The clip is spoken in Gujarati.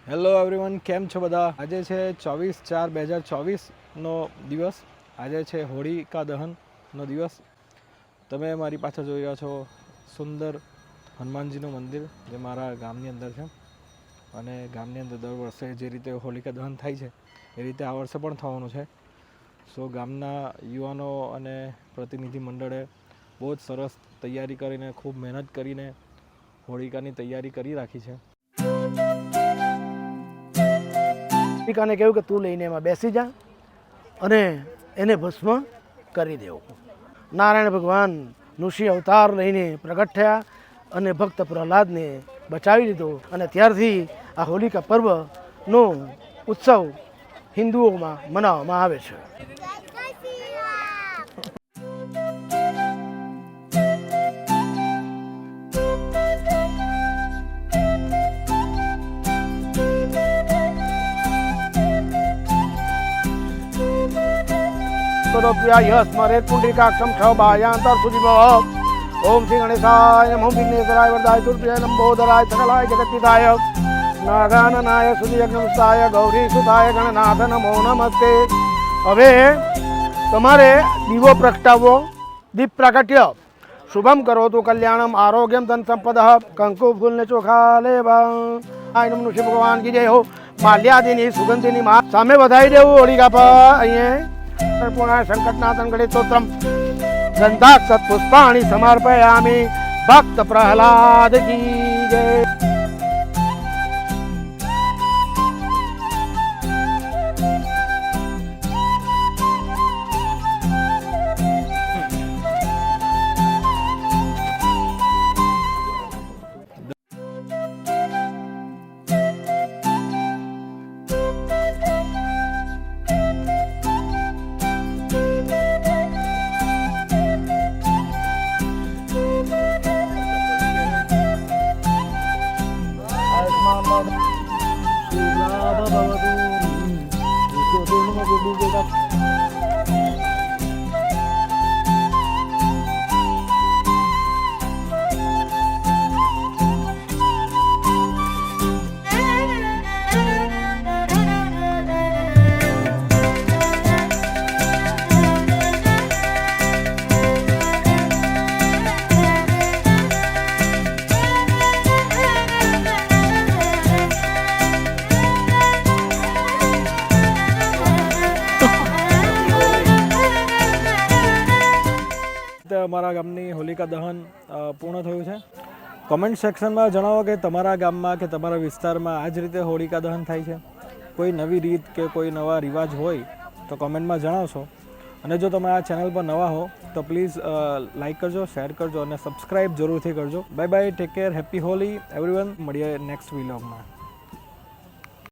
હેલો એવરીવન, કેમ છો બધા? આજે છે 24/4/2024નો દિવસ. આજે છે હોળિકા દહનનો દિવસ. તમે મારી પાછળ જોઈ રહ્યા છો સુંદર હનુમાનજીનું મંદિર, જે મારા ગામની અંદર છે. અને ગામની અંદર દર વર્ષે જે રીતે હોલિકા દહન થાય છે એ રીતે આ વર્ષે પણ થવાનું છે. સો ગામના યુવાનો અને પ્રતિનિધિ મંડળે બહુ જ સરસ તૈયારી કરીને, ખૂબ મહેનત કરીને હોળિકાની તૈયારી કરી રાખી છે. હોલિકાને કહ્યું કે તું લઈને એમાં બેસી જા અને એને ભસ્મ કરી દેવું. નારાયણ ભગવાન નૃસિંહ અવતાર લઈને પ્રગટ થયા અને ભક્ત પ્રહલાદને બચાવી લીધો. અને ત્યારથી આ હોલિકા પર્વનો ઉત્સવ હિન્દુઓમાં મનાવવામાં આવે છે. સ્મરે પુંડરીકાક્ષમ છબાયાંતર સુધીમ. ઓમ શ્રી ગણેશાય નમઃ વિઘ્નેશ્વરાય વરદાય તુર્પ્રિય લંબોદરાય સકલાય જગતિદાય નાગાનનાય સુધિયજ્ઞમસ્તાય ગૌરી સુતાય ગણનાથ નમો નમસ્તે. હવે તમારે દીવો પ્રગટાવવો. દીપ પ્રાગટ્ય શુભમ કરો તો કલ્યાણમ આરોગ્યમ ધન સંપદ. કંકુ ફૂલને ચોખા લેવા. આય નમઃ શિવ ભગવાન કી જય હો. માલ્યાદિની સુગંધીની સામે વધાઈ દેવું હોલિકા પર. અહીંયા સંકટનાથન ગણિત સ્તોત્રમ ગંધાક્ષત પુષ્પાણી સમર્પયામિ. ભક્ત પ્રહલાદ કી જય. અમારા ગામની હોલિકા દહન પૂર્ણ થયું છે. કમેન્ટ સેક્શનમાં જણાવો કે તમારા ગામમાં કે તમારા વિસ્તારમાં આ જ રીતે હોલિકા દહન થાય છે. કોઈ નવી રીત કે કોઈ નવા રિવાજ હોય તો કમેન્ટમાં જણાવશો. અને જો તમે આ ચેનલ પર નવા હો તો પ્લીઝ લાઇક કરજો, શેર કરજો અને સબસ્ક્રાઈબ જરૂરથી કરજો. Bye bye, take care, happy Holi everyone. મળીએ નેક્સ્ટ વ્લોગમાં.